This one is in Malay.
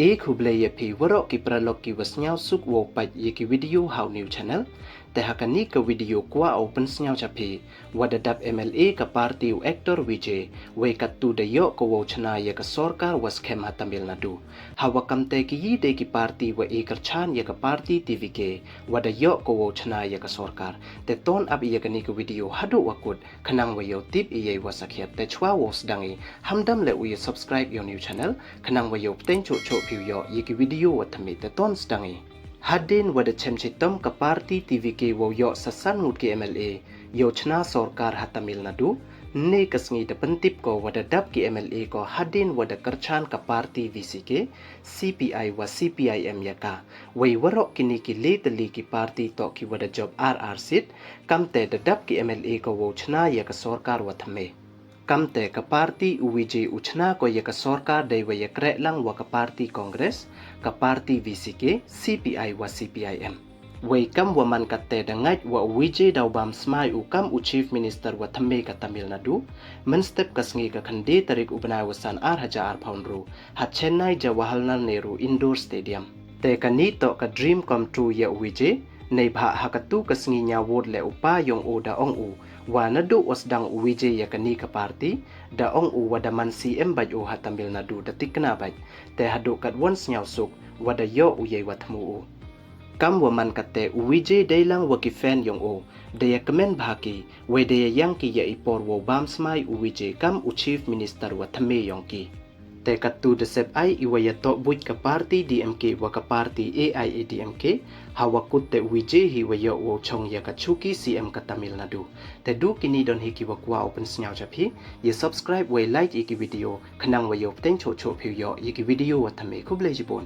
एक हुबले ये भी वरो की प्रलोक की वस्न्याव सुक वो पाई ये की वीडियो हाउ न्यू चैनल ते hakani ka video kwa open snyaw chapi wadadap MLA ka party u actor Vijay we katu de yo ko wo chna ye ka sorkar was khem Tamil Nadu hawa kamte ki yi de ki party wa ekar chan ye ka party TV ke wada yo ko wo chna ye ka sorkar te ton ab ye ka ni ka video hadu wakut khanang wa yo tip ye wasakhyat te chwa was dangi hamdam le u ye subscribe your new channel khanang wa yo ten cho cho view yo ye ki video wa thami te ton stangi Hadin wada chemchitom ka party TV ke wo yo sasan mut ke MLA yo chna sorkar ha Tamil Nadu ne kasngi de pentip ko wada dap ke MLA ko hadin wada kerchan ka party VC ke CPI wa CPIM ya ka wei warok kini ki leteli ki party to ki wada job RR sit kamte de dap ke MLA ko wo chna ya ka sorkar wa thame kamte ka party Vijay uchna ko ye ka sorkar dei wa ye kre lang wa ka party congress ka party VCK CPI wa CPIM wei kam wa man katte da ngai wa Vijay daw bam smai u kam u chief minister wa thamme ka Tamil Nadu men step kasngi ka khande tarik ubna wasan 8000 pound ru ha Chennai Jawaharlal Nehru Indoor Stadium te ka ni to ka dream come true ye Vijay nei bha hakatu kasngi nya wod le upa yong o da ong u wa nadu wasdang Vijay ya kani ka party da ong u wada man CM baj o ha Tamil Nadu da tikna baj te hadu kat once nyaw suk wada yo u ye watmu u kam wa man katte Vijay dailang wa ki fan yong o de ya comment bhaki we de yang ki ya ipor wo bam smai Vijay kam u chief minister wa thame yong ki te katu de sep ai iwaya to buj ka party DMK wa ka party AIADMK hawa kutte Vijay hi wayo wo chong ya ka chuki CM ka Tamil Nadu te du kini don hi ki wa kwa open snyaw chapi ye subscribe we like iki video khanang wayo teng cho cho phyu yo iki video wa thame khuble jibon